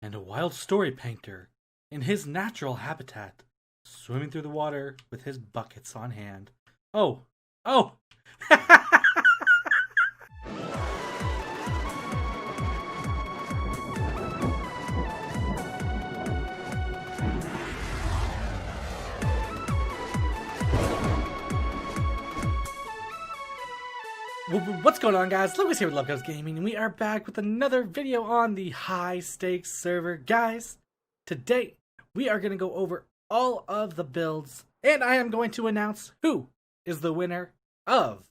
and a wild story painter in his natural habitat, swimming through the water with his buckets on hand. Oh, oh! What's going on, guys? Lucas here with Lubcubs Gaming, and we are back with another video on the high stakes server. Guys, today we are going to go over all of the builds, and I am going to announce who is the winner of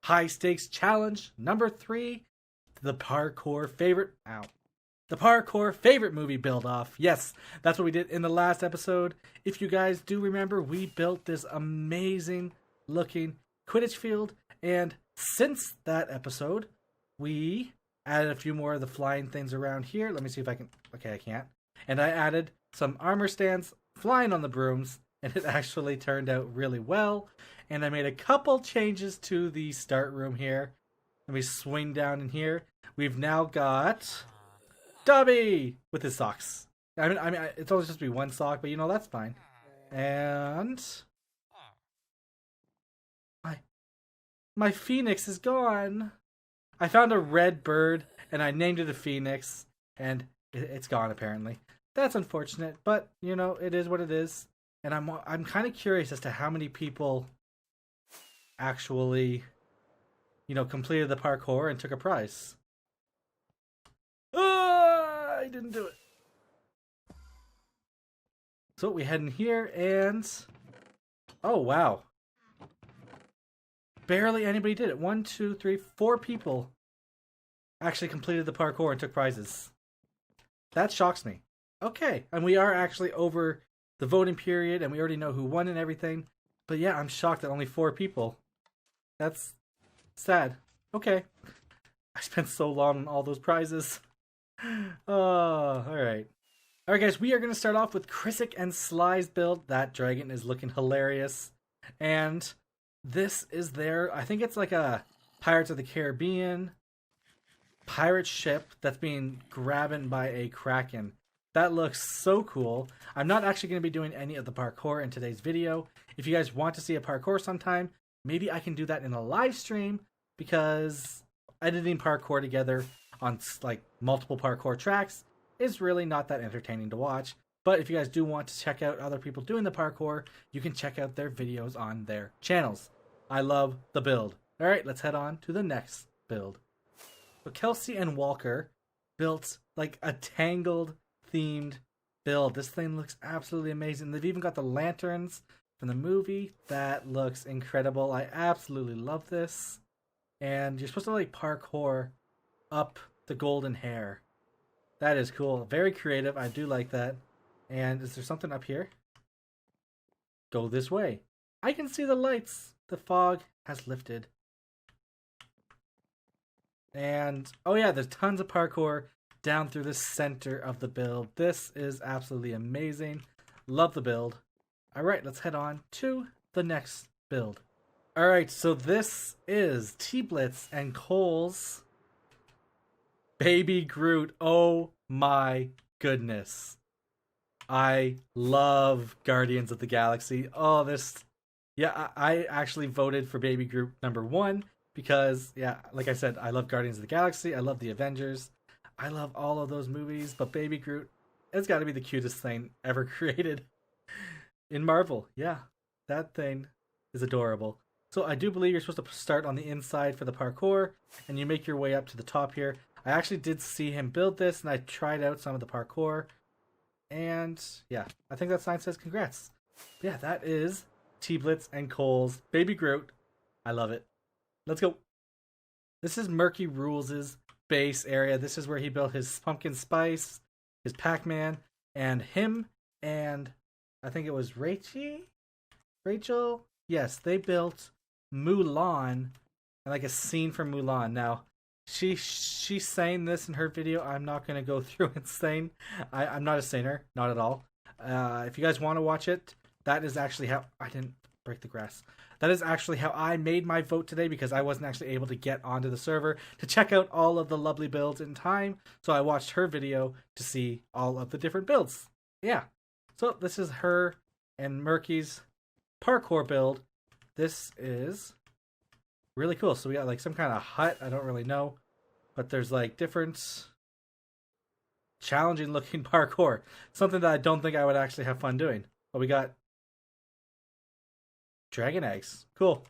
high stakes challenge number 3, the parkour favorite movie build off. Yes, that's what we did in the last episode. If you guys do remember, we built this amazing looking Quidditch field, and since that episode, we added a few more of the flying things around here. Let me see if I can... Okay, I can't. And I added some armor stands flying on the brooms, and it actually turned out really well. And I made a couple changes to the start room here. Let me swing down in here. We've now got Dobby with his socks. I mean, it's only supposed to be one sock, but you know, that's fine. And my phoenix is gone. I found a red bird, and I named it a phoenix, and it's gone apparently. That's unfortunate, but you know, it is what it is. And I'm kind of curious as to how many people actually, you know, completed the parkour and took a prize. I didn't do it. So we head in here, and oh wow. Barely anybody did it. 1, 2, 3, 4 people actually completed the parkour and took prizes. That shocks me. Okay, and we are actually over the voting period, and we already know who won and everything. But yeah, I'm shocked that only 4 people. That's sad. Okay. I spent so long on all those prizes. Oh, alright. Alright guys, we are going to start off with Chrisick and Sly's build. That dragon is looking hilarious. And this is their, I think it's like a Pirates of the Caribbean pirate ship that's being grabbed by a kraken. That looks so cool. I'm not actually going to be doing any of the parkour in today's video. If you guys want to see a parkour sometime, maybe I can do that in a live stream, because editing parkour together on like multiple parkour tracks is really not that entertaining to watch. But if you guys do want to check out other people doing the parkour, you can check out their videos on their channels. I love the build. Alright, let's head on to the next build. So Kelsey and Walker built like a Tangled themed build. This thing looks absolutely amazing. They've even got the lanterns from the movie. That looks incredible. I absolutely love this. And you're supposed to like parkour up the golden hair. That is cool. Very creative. I do like that. And is there something up here? Go this way. I can see the lights. The fog has lifted. And, oh yeah, there's tons of parkour down through the center of the build. This is absolutely amazing. Love the build. Alright, let's head on to the next build. Alright, so this is T-Blitz and Cole's Baby Groot. Oh my goodness. I love Guardians of the Galaxy. Oh, this... Yeah, I actually voted for Baby Groot number 1 because, yeah, like I said, I love Guardians of the Galaxy. I love the Avengers. I love all of those movies, but Baby Groot, it's got to be the cutest thing ever created in Marvel. Yeah, that thing is adorable. So I do believe you're supposed to start on the inside for the parkour, and you make your way up to the top here. I actually did see him build this, and I tried out some of the parkour. And, yeah, I think that sign says congrats. Yeah, that is T-Blitz and Cole's Baby Groot. I love it. Let's go. This is Murky Rules' base area. This is where he built his pumpkin spice, his Pac-Man, and him and I think it was Rachel? Yes, they built Mulan and like a scene from Mulan. Now, she's saying this in her video. I'm not going to go through and saying. I'm not a singer, not at all. If you guys want to watch it, that is actually how... I didn't break the grass. that is actually how I made my vote today, because I wasn't actually able to get onto the server to check out all of the lovely builds in time. So I watched her video to see all of the different builds. Yeah. So this is her and Murky's parkour build. This is really cool. So we got like some kind of hut. I don't really know. But there's like different challenging looking parkour. Something that I don't think I would actually have fun doing. But we got dragon eggs. Cool.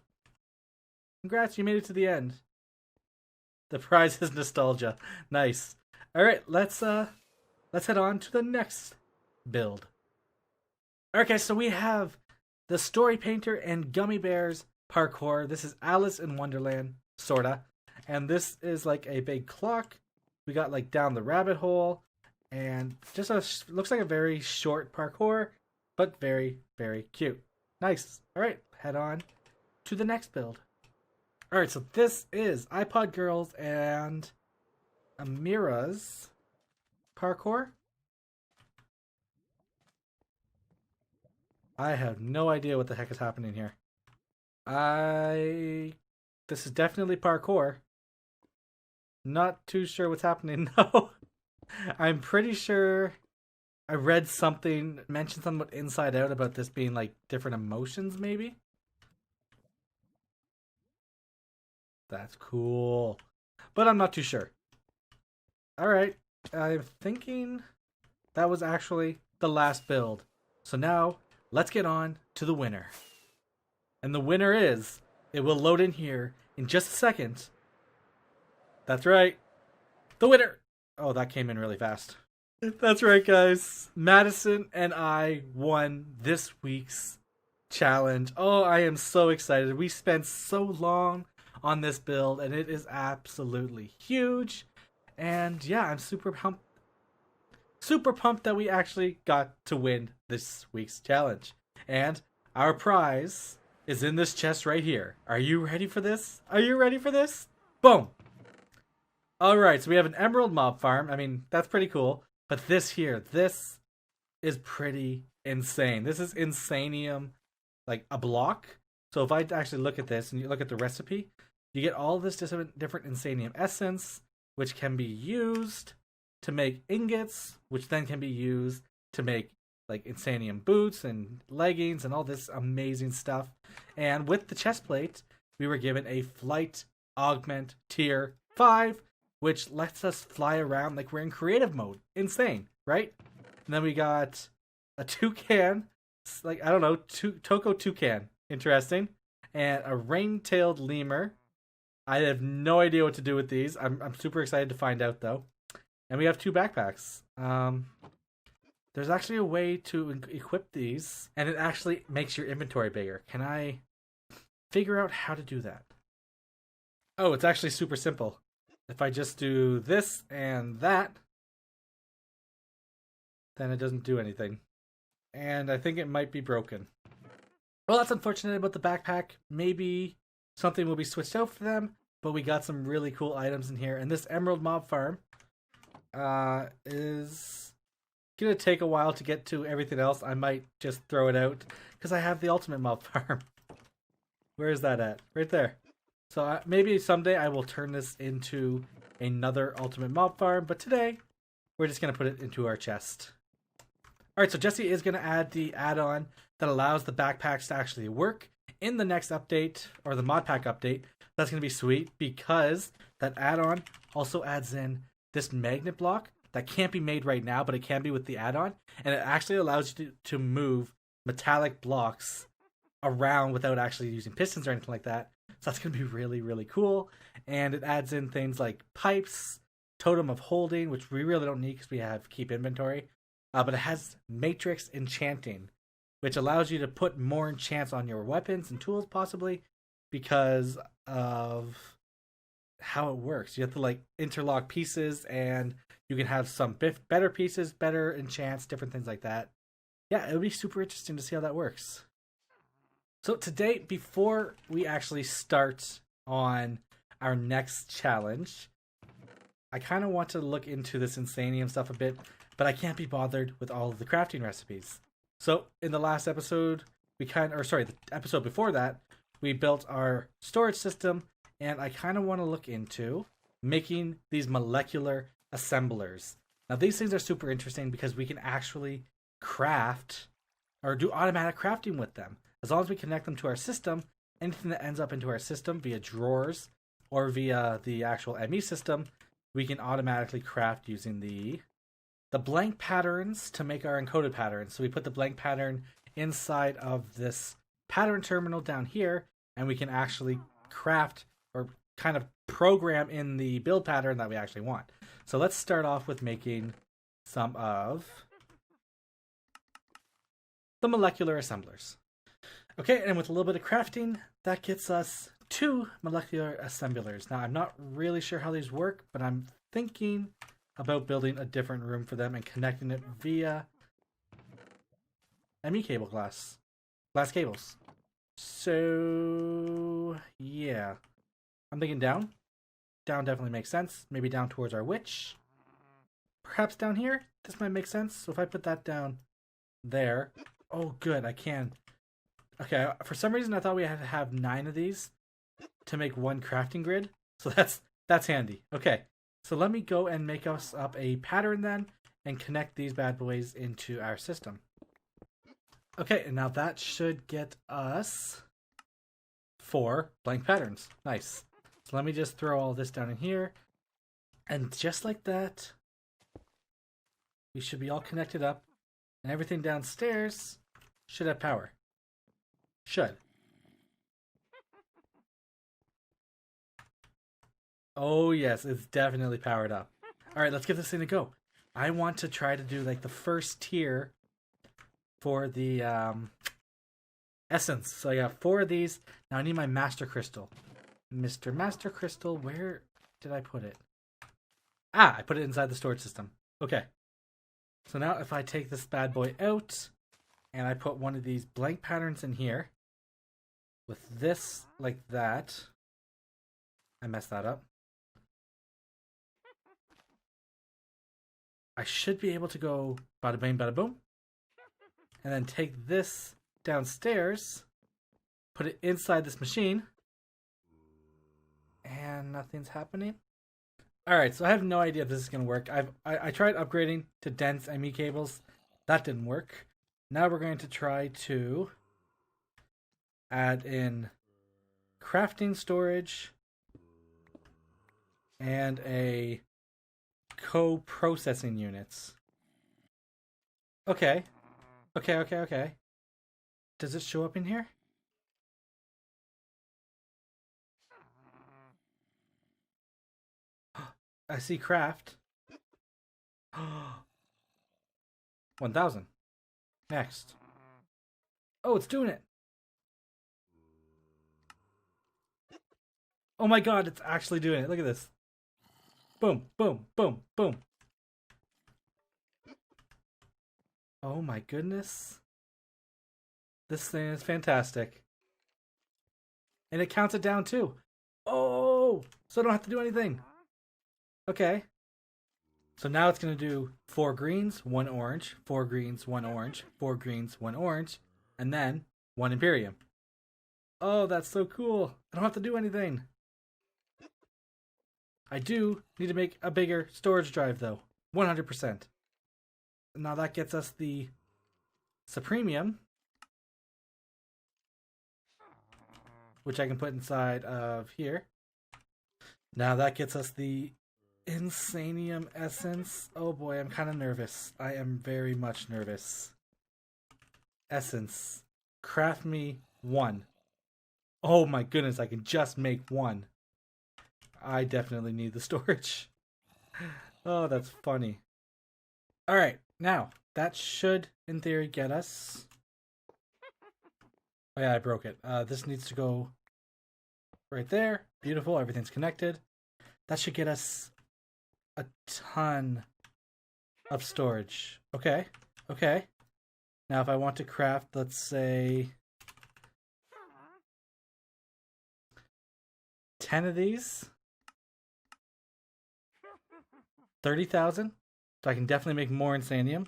Congrats, you made it to the end. The prize is nostalgia. Nice. Alright, let's head on to the next build. Okay, so we have the Story Painter and Gummy Bears parkour. This is Alice in Wonderland, sorta. And this is like a big clock. We got like down the rabbit hole. And just looks like a very short parkour, but very, very cute. Nice. Alright, head on to the next build. Alright, so this is iPodGirl's and Amira's parkour. I have no idea what the heck is happening here. This is definitely parkour. Not too sure what's happening, though. I'm pretty sure I read something, mentioned something about Inside Out about this being like different emotions, maybe? That's cool. But I'm not too sure. Alright, I'm thinking that was actually the last build. So now, let's get on to the winner. And the winner is, it will load in here in just a second. That's right. The winner! Oh, that came in really fast. That's right, guys. Madison and I won this week's challenge. Oh, I am so excited. We spent so long on this build, and it is absolutely huge. And yeah, I'm super pumped that we actually got to win this week's challenge. And our prize is in this chest right here. Are you ready for this? Are you ready for this? Boom! Alright, so we have an emerald mob farm. I mean, that's pretty cool. But this here, this is pretty insane. This is Insanium, like a block. So if I actually look at this and you look at the recipe, you get all this different Insanium essence, which can be used to make ingots, which then can be used to make like Insanium boots and leggings and all this amazing stuff. And with the chest plate, we were given a flight augment tier 5, which lets us fly around like we're in creative mode. Insane, right? And then we got a toucan, like, I don't know, Toko toucan. Interesting. And a ring-tailed lemur. I have no idea what to do with these. I'm super excited to find out, though. And we have 2 backpacks. There's actually a way to equip these, and it actually makes your inventory bigger. Can I figure out how to do that? Oh, it's actually super simple. If I just do this and that, then it doesn't do anything. And I think it might be broken. Well, that's unfortunate about the backpack. Maybe something will be switched out for them, but we got some really cool items in here. And this Emerald Mob Farm is gonna take a while to get to everything else. I might just throw it out because I have the Ultimate Mob Farm. Where is that at? Right there. So maybe someday I will turn this into another Ultimate Mob Farm, but today we're just going to put it into our chest. Alright, so Jesse is going to add the add-on that allows the backpacks to actually work in the next update, or the mod pack update. That's going to be sweet because that add-on also adds in this magnet block that can't be made right now, but it can be with the add-on, and it actually allows you to move metallic blocks around without actually using pistons or anything like that. So that's going to be really, really cool. And it adds in things like pipes, totem of holding, which we really don't need because we have keep inventory. But it has matrix enchanting, which allows you to put more enchants on your weapons and tools possibly because of how it works. You have to like interlock pieces and you can have some better pieces, better enchants, different things like that. Yeah, it would be super interesting to see how that works. So today, before we actually start on our next challenge, I kind of want to look into this Insanium stuff a bit, but I can't be bothered with all of the crafting recipes. So in the last episode, the episode before that, we built our storage system, and I kind of want to look into making these molecular assemblers. Now, these things are super interesting because we can actually craft or do automatic crafting with them. As long as we connect them to our system, anything that ends up into our system via drawers or via the actual ME system, we can automatically craft using the blank patterns to make our encoded patterns. So we put the blank pattern inside of this pattern terminal down here, and we can actually craft or kind of program in the build pattern that we actually want. So let's start off with making some of the molecular assemblers. Okay, and with a little bit of crafting, that gets us 2 molecular assemblers. Now, I'm not really sure how these work, but I'm thinking about building a different room for them and connecting it via ME cable glass cables. So, yeah. I'm thinking down. Down definitely makes sense. Maybe down towards our witch. Perhaps down here. This might make sense. So if I put that down there. Oh, good. I can. Okay, for some reason I thought we had to have 9 of these to make one crafting grid. So that's handy. Okay, so let me go and make us up a pattern then and connect these bad boys into our system. Okay, and now that should get us 4 blank patterns. Nice. So let me just throw all this down in here. And just like that, we should be all connected up. And everything downstairs should have power. Should. Oh yes, it's definitely powered up. Alright, let's give this thing a go. I want to try to do like the first tier for the essence. So I got 4 of these. Now I need my master crystal. Mr. Master Crystal, where did I put it? Ah, I put it inside the storage system. Okay. So now if I take this bad boy out and I put one of these blank patterns in here with this like that. I messed that up. I should be able to go bada bing bada boom. And then take this downstairs, put it inside this machine, and nothing's happening. Alright, so I have no idea if this is going to work. I tried upgrading to dense ME cables. That didn't work. Now we're going to try to add in crafting storage and a co-processing units. Okay. Okay. Does it show up in here? I see craft. 1000. Next. Oh, it's doing it. Oh my god, it's actually doing it. Look at this. Boom, boom, boom, boom. Oh my goodness. This thing is fantastic. And it counts it down too. Oh, so I don't have to do anything. Okay. So now it's going to do 4 greens, 1 orange, 4 greens, 1 orange, 4 greens, 1 orange, and then 1 Imperium. Oh, that's so cool. I don't have to do anything. I do need to make a bigger storage drive though. 100%. Now that gets us the Supremium, which I can put inside of here. Now that gets us the Insanium Essence. Oh boy, I'm kind of nervous. I am very much nervous. Essence. Craft me 1. Oh my goodness, I can just make 1. I definitely need the storage. Oh, that's funny. Alright, now, that should, in theory, get us... Oh yeah, I broke it. This needs to go right there. Beautiful, everything's connected. That should get us a ton of storage. Okay. Now if I want to craft, let's say 10 of these. 30,000. So I can definitely make more Insanium.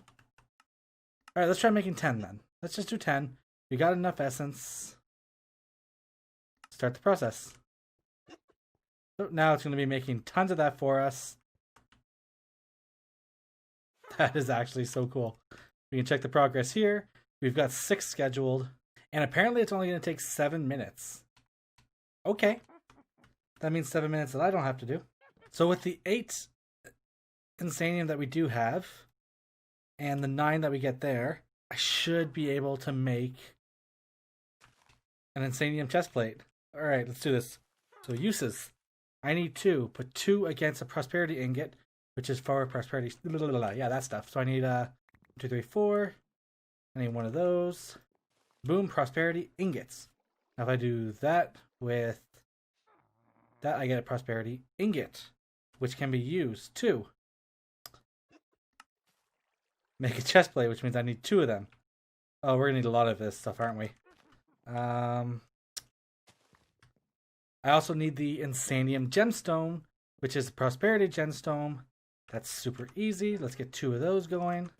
Alright, let's try making 10 then. Let's just do 10. We got enough essence. start the process. So now it's going to be making tons of that for us. That is actually so cool. We can check the progress here. We've got 6 scheduled. And apparently it's only going to take 7 minutes. Okay. That means 7 minutes that I don't have to do. So with the 8 Insanium that we do have, and the 9 that we get there, I should be able to make an Insanium chest plate. Alright, let's do this. So uses. I need 2. Put 2 against a prosperity ingot, which is for prosperity. Yeah, that stuff. So I need 2, 3, 4. I need one of those. Boom, prosperity ingots. Now if I do that with that, I get a prosperity ingot, which can be used to make a chest plate, which means I need 2 of them. Oh, we're gonna need a lot of this stuff, aren't we? I also need the Insanium gemstone, which is a prosperity gemstone. That's super easy. Let's get 2 of those going.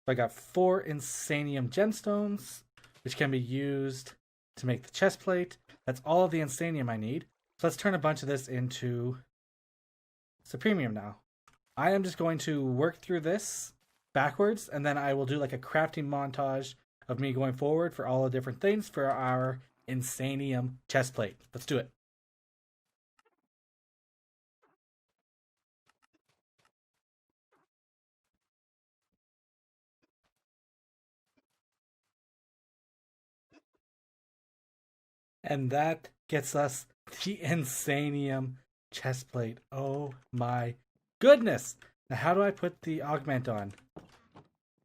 I got 4 Insanium gemstones, which can be used to make the chest plate. That's all of the Insanium I need. So let's turn a bunch of this into Supremium now. I am just going to work through this backwards, and then I will do like a crafting montage of me going forward for all the different things for our Insanium chest plate. Let's do it. And that gets us the Insanium chest plate. Oh my goodness! Now how do I put the augment on?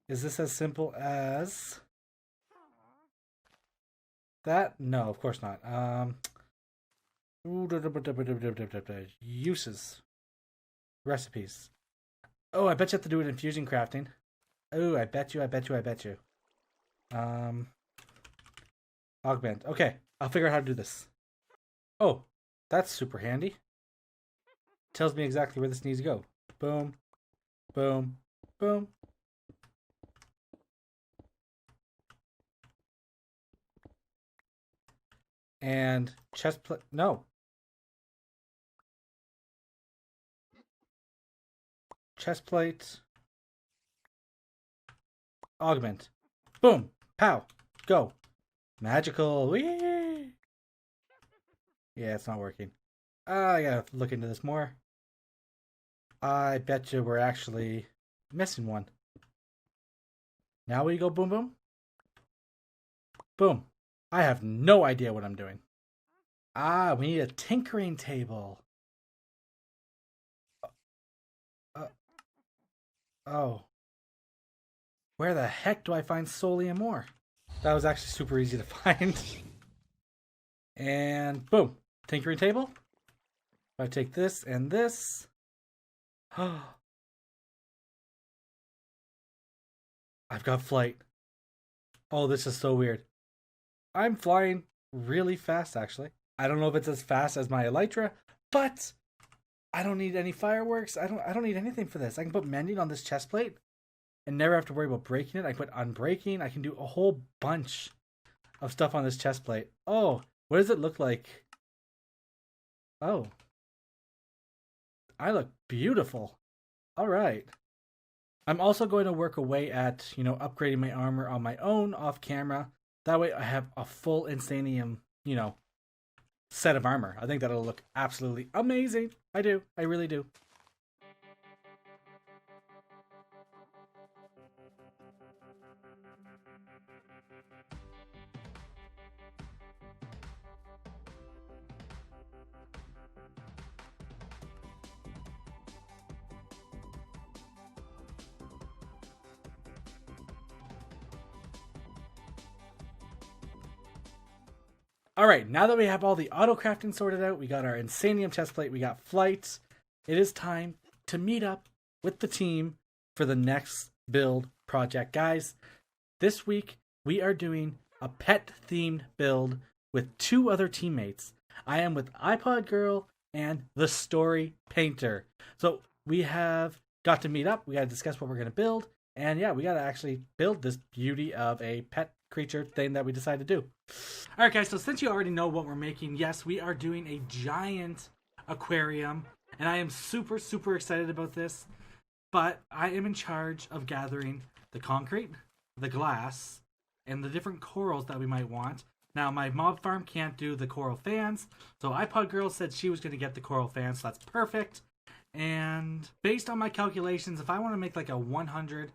Is this as simple as that? No, of course not. Uses. Recipes. Oh, I bet you have to do it in fusion crafting. Oh, I bet you. Augment. Okay, I'll figure out how to do this. Oh, that's super handy. Tells me exactly where this needs to go. Boom, boom, boom. And chest plate. No. Chest plate. Augment. Boom. Pow. Go. Magical. Whee! Yeah, it's not working. I gotta look into this more. I bet you we're actually missing one. Now we go boom boom. Boom. I have no idea what I'm doing. We need a tinkering table. Oh. Where the heck do I find Solium ore? That was actually super easy to find. And boom. Tinkering table. If I take this and this. I've got flight. Oh, this is so weird. I'm flying really fast, actually. I don't know if it's as fast as my Elytra, but I don't need any fireworks. I don't need anything for this. I can put mending on this chest plate and never have to worry about breaking it. I can put unbreaking. I can do a whole bunch of stuff on this chest plate. Oh, what does it look like? Oh. I look beautiful. All right. I'm also going to work away at, upgrading my armor on my own off camera. That way I have a full Insanium, set of armor. I think that'll look absolutely amazing. I do. I really do. All right, now that we have all the auto crafting sorted out, we got our Insanium chest plate, we got flights. It is time to meet up with the team for the next build project. Guys, this week we are doing a pet themed build with 2 other teammates. I am with iPodGirl and TheStoryPainter. So we have got to meet up, we got to discuss what we're going to build, and yeah, we got to actually build this beauty of a pet creature thing that we decided to do. All right, guys. So since you already know what we're making, yes, we are doing a giant aquarium, and I am super, super excited about this. But I am in charge of gathering the concrete, the glass, and the different corals that we might want. Now, my mob farm can't do the coral fans, so iPodGirl said she was going to get the coral fans, so that's perfect. And based on my calculations, if I want to make like a 100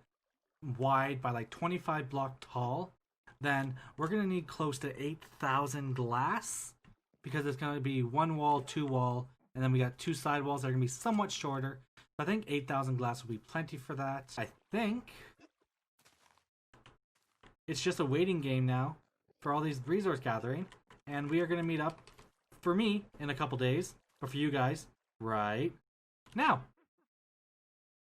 wide by like 25 block tall, then we're going to need close to 8,000 glass, because it's going to be one wall, two wall, and then we got two side walls that are going to be somewhat shorter. I think 8,000 glass will be plenty for that. I think it's just a waiting game now for all these resource gathering, and we are going to meet up for me in a couple days, but for you guys right now.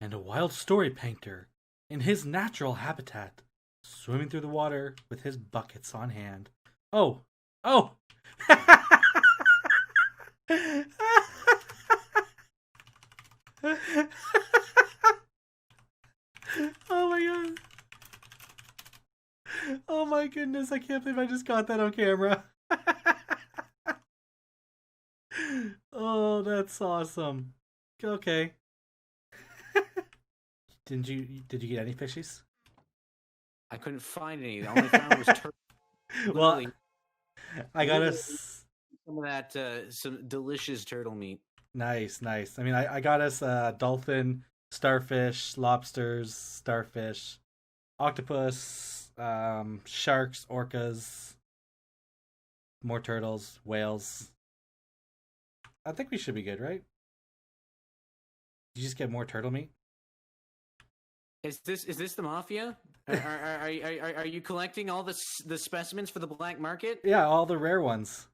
And a wild story painter in his natural habitat, swimming through the water with his buckets on hand. Oh! Oh! Oh my god. Oh my goodness, I can't believe I just got that on camera. Oh, that's awesome. Okay. Did you get any fishies? I couldn't find any. The only found was turtle. Well, I got us some of that some delicious turtle meat. Nice. I mean, I got us dolphin, starfish, lobsters, starfish, octopus, sharks, orcas, more turtles, whales. I think we should be good, right? Did you just get more turtle meat? Is this the mafia? Are you collecting all the specimens for the black market? Yeah, all the rare ones.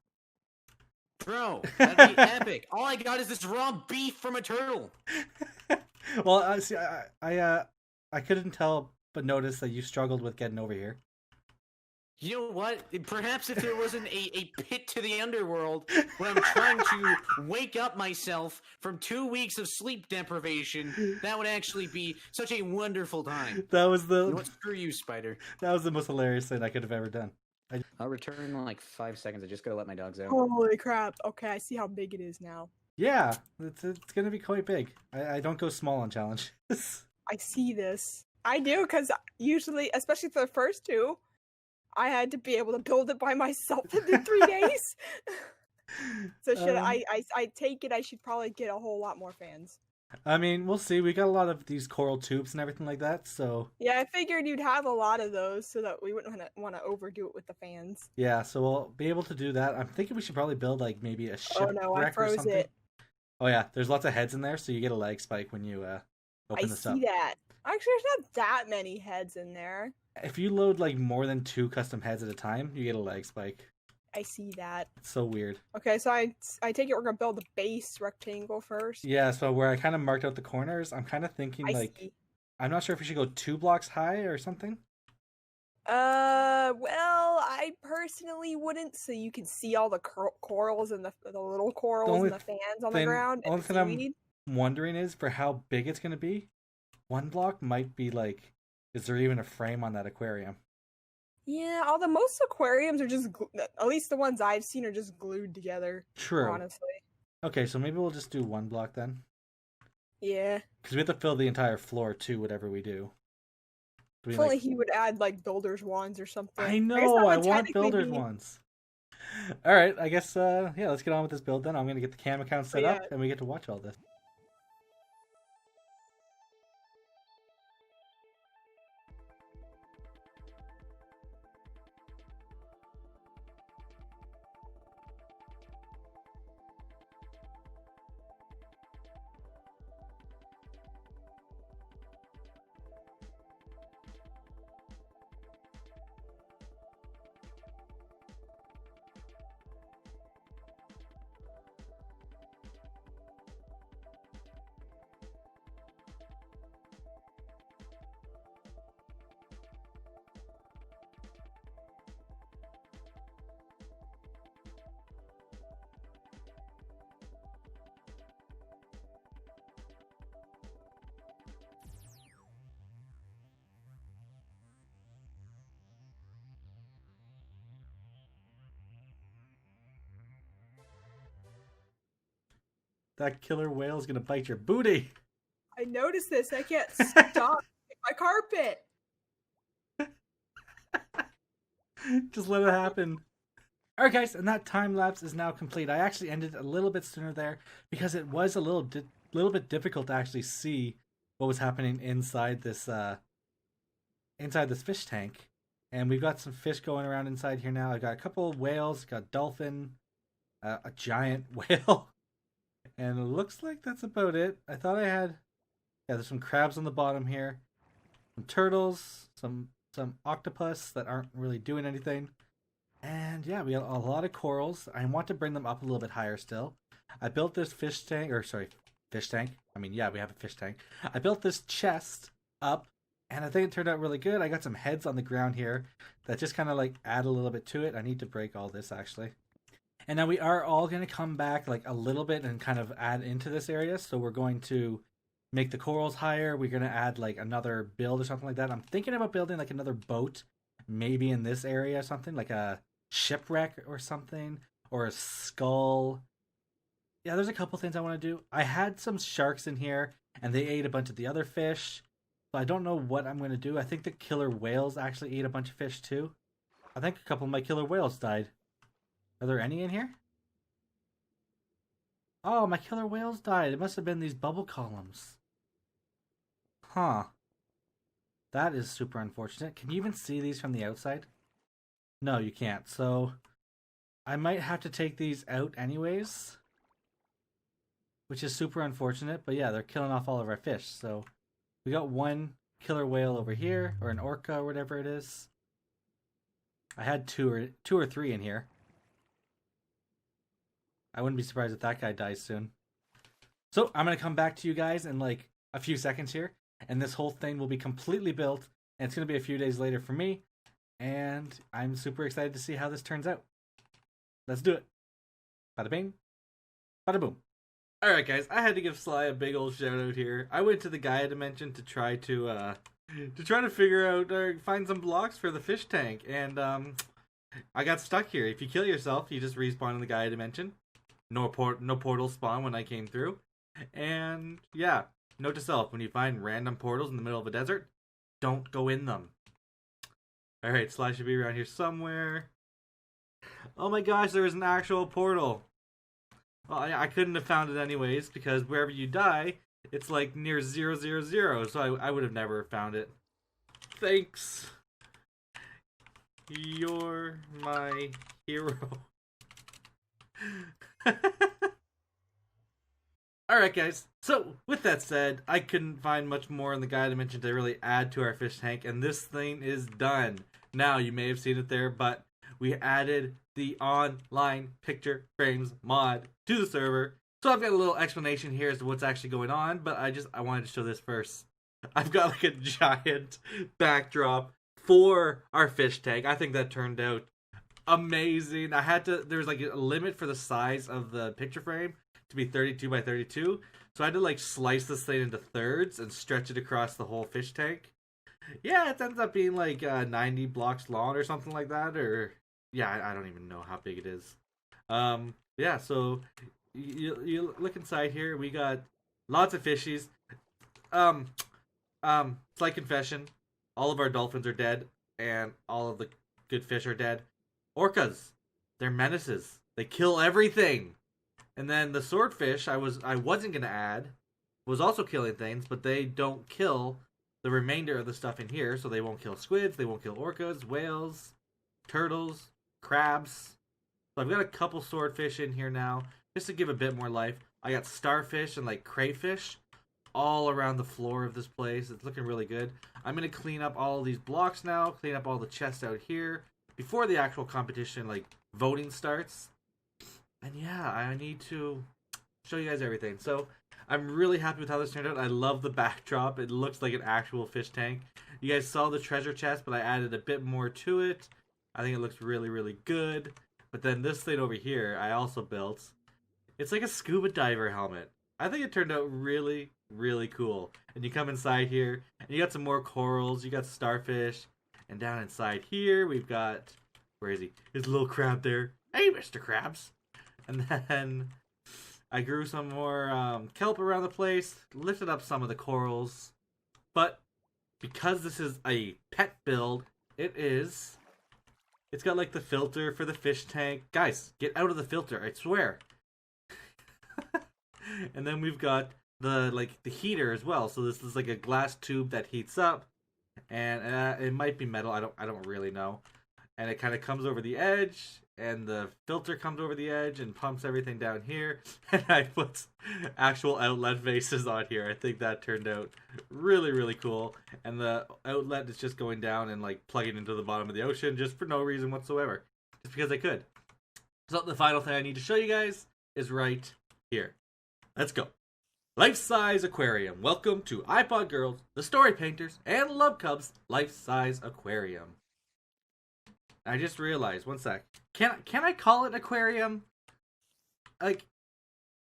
Bro, that'd be epic. All I got is this raw beef from a turtle. Well, see, I couldn't tell but notice that you struggled with getting over here. You know what? Perhaps if there wasn't a pit to the underworld when I'm trying to wake up myself from 2 weeks of sleep deprivation, that would actually be such a wonderful time. That was the... You know what? Screw you, Spider. That was the most hilarious thing I could have ever done. I'll return in like 5 seconds. I just gotta let my dogs out. Holy crap. Okay, I see how big it is now. Yeah, it's gonna be quite big. I don't go small on challenges. I see this. I do, because usually, especially for the first two, I had to be able to build it by myself in 3 days. So I take it I should probably get a whole lot more fans. I mean, we'll see. We got a lot of these coral tubes and everything like that, so... Yeah, I figured you'd have a lot of those so that we wouldn't want to overdo it with the fans. Yeah, so we'll be able to do that. I'm thinking we should probably build, like, maybe a shipwreck Oh no, I froze or something. it. Oh yeah, there's lots of heads in there, so you get a lag spike when you open this up. I see that. Actually, there's not that many heads in there. If you load, like, more than 2 custom heads at a time, you get a lag spike. I see that. It's so weird. Okay, so I take it we're gonna build the base rectangle first. Yeah, so where I kind of marked out the corners, I'm kind of thinking, like... I'm not sure if we should go 2 blocks high or something. Well, I personally wouldn't, so you can see all the corals and the little corals and the fans on the ground. The only thing I'm wondering is, for how big it's going to be, 1 block might be, like... Is there even a frame on that aquarium? Yeah, most aquariums are just, at least the ones I've seen, are just glued together. True. Honestly. Okay, so maybe we'll just do 1 block then. Yeah. Because we have to fill the entire floor too, whatever we do. If only he would add, like, builder's wands or something. I know, I want builder's wands. Alright, I guess, yeah, let's get on with this build then. I'm going to get the cam account set up, and we get to watch all this. that killer whale is gonna bite your booty. I noticed this. I can't stop my carpet. Just let it happen. Alright guys, and that time lapse is now complete. I actually ended a little bit sooner there because it was a little bit difficult to actually see what was happening inside this fish tank. And we've got some fish going around inside here now. I've got a couple of whales, got dolphin, a giant whale, and it looks like that's about it. I thought I had, yeah, there's some crabs on the bottom here, some turtles, some octopus that aren't really doing anything. And yeah, we got a lot of corals. I want to bring them up a little bit higher still. I built this fish tank. I mean, yeah, we have a fish tank. I built this chest up, and I think it turned out really good. I got some heads on the ground here that just kind of like add a little bit to it. I need to break all this actually. And now we are all going to come back like a little bit and kind of add into this area. So we're going to make the corals higher. We're going to add like another build or something like that. I'm thinking about building like another boat, maybe in this area or something, like a shipwreck or something, or a skull. Yeah, there's a couple things I want to do. I had some sharks in here and they ate a bunch of the other fish, so I don't know what I'm going to do. I think the killer whales actually ate a bunch of fish too. I think a couple of my killer whales died. Are there any in here? Oh, my killer whales died. It must have been these bubble columns. Huh. That is super unfortunate. Can you even see these from the outside? No, you can't. So I might have to take these out anyways, which is super unfortunate. But yeah, they're killing off all of our fish. So we got one killer whale over here, or an orca, or whatever it is. I had two or three in here. I wouldn't be surprised if that guy dies soon. So I'm gonna come back to you guys in like a few seconds here, and this whole thing will be completely built, and it's gonna be a few days later for me. And I'm super excited to see how this turns out. Let's do it. Bada bing, bada boom. Alright guys, I had to give Sly a big old shout out here. I went to the Gaia dimension to try to figure out or find some blocks for the fish tank, and I got stuck here. If you kill yourself, you just respawn in the Gaia dimension. No portal spawn when I came through. And yeah, note to self, when you find random portals in the middle of a desert, don't go in them. Alright, Sly should be around here somewhere. Oh my gosh, there is an actual portal. Well, I couldn't have found it anyways, because wherever you die, it's like near 000, so I would have never found it. Thanks. You're my hero. Alright guys, so with that said, I couldn't find much more in the Gaia dimension to really add to our fish tank, and this thing is done. Now, you may have seen it there, but we added the online picture frames mod to the server. So I've got a little explanation here as to what's actually going on, but I wanted to show this first. I've got like a giant backdrop for our fish tank. I think that turned out amazing. There's like a limit for the size of the picture frame to be 32 by 32. So I had to like slice this thing into thirds and stretch it across the whole fish tank. Yeah, it ends up being like 90 blocks long or something like that, or yeah, I don't even know how big it is. Yeah, so you look inside here. We got lots of fishies. Slight confession: all of our dolphins are dead, and all of the good fish are dead. Orcas, they're menaces. They kill everything. And then the swordfish I wasn't gonna add was also killing things, but they don't kill the remainder of the stuff in here, so they won't kill squids, they won't kill orcas, whales, turtles, crabs. So I've got a couple swordfish in here now, just to give a bit more life. I got starfish and like crayfish all around the floor of this place. It's looking really good. I'm going to clean up all these blocks now, clean up all the chests out here, before the actual competition, like, voting starts. And yeah, I need to show you guys everything. So I'm really happy with how this turned out. I love the backdrop. It looks like an actual fish tank. You guys saw the treasure chest, but I added a bit more to it. I think it looks really, really good. But then this thing over here, I also built. It's like a scuba diver helmet. I think it turned out really, really cool. And you come inside here, and you got some more corals. You got starfish. And down inside here, we've got... Where is he? There's a little crab there. Hey, Mr. Krabs. And then I grew some more kelp around the place, lifted up some of the corals, but because this is a pet build, it's got like the filter for the fish tank. Guys, get out of the filter, I swear. And then we've got the heater as well. So this is like a glass tube that heats up, and it might be metal. I don't really know. And it kind of comes over the edge, and the filter comes over the edge and pumps everything down here. And I put actual outlet vases on here. I think that turned out really, really cool. And the outlet is just going down and like plugging into the bottom of the ocean just for no reason whatsoever. Just because I could. So the final thing I need to show you guys is right here. Let's go. Life-size aquarium. Welcome to iPodGirl, the Story Painters, and Lubcubs life-size aquarium. I just realized, one sec. Can I call it aquarium? Like,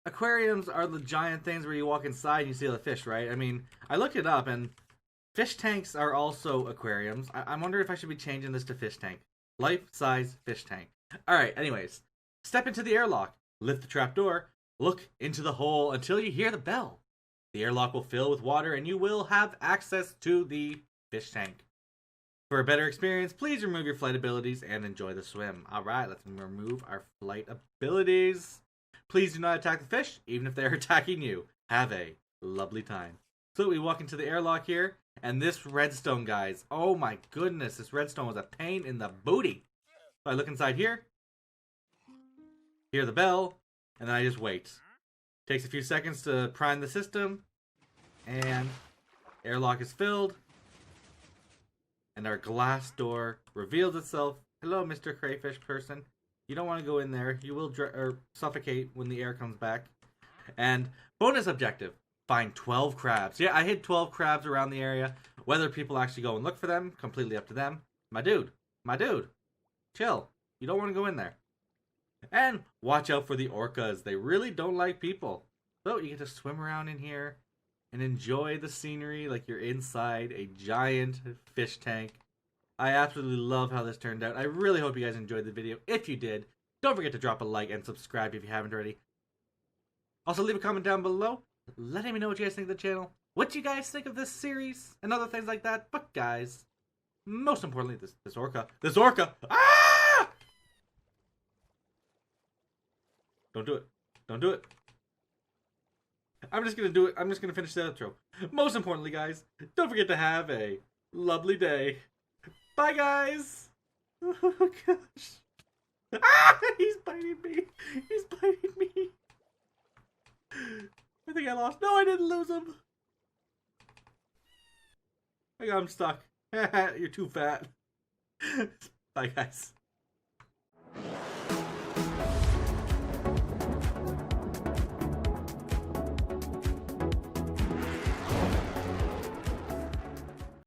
aquariums are the giant things where you walk inside and you see all the fish, right? I mean, I looked it up, and fish tanks are also aquariums. I'm wondering if I should be changing this to fish tank. Life-size fish tank. Alright, anyways. Step into the airlock. Lift the trapdoor. Look into the hole until you hear the bell. The airlock will fill with water, and you will have access to the fish tank. For a better experience, please remove your flight abilities and enjoy the swim. Alright, let's remove our flight abilities. Please do not attack the fish, even if they're attacking you. Have a lovely time. So we walk into the airlock here, and this redstone, guys. Oh my goodness, this redstone was a pain in the booty. So I look inside here, hear the bell, and then I just wait. Takes a few seconds to prime the system, and airlock is filled. And our glass door reveals itself. Hello, Mr. Crayfish person. You don't want to go in there. You will suffocate when the air comes back. And bonus objective. Find 12 crabs. Yeah, I hid 12 crabs around the area. Whether people actually go and look for them, completely up to them. My dude. Chill. You don't want to go in there. And watch out for the orcas. They really don't like people. So you get to swim around in here and enjoy the scenery like you're inside a giant fish tank. I absolutely love how this turned out. I really hope you guys enjoyed the video. If you did, don't forget to drop a like and subscribe if you haven't already. Also, leave a comment down below letting me know what you guys think of the channel, what you guys think of this series, and other things like that. But guys, most importantly, this orca. Ah! Don't do it. I'm just gonna do it. I'm just gonna finish the outro. Most importantly, guys, don't forget to have a lovely day. Bye, guys. Oh, gosh. Ah! He's biting me. I think I lost. No, I didn't lose him. I got him stuck. You're too fat. Bye, guys.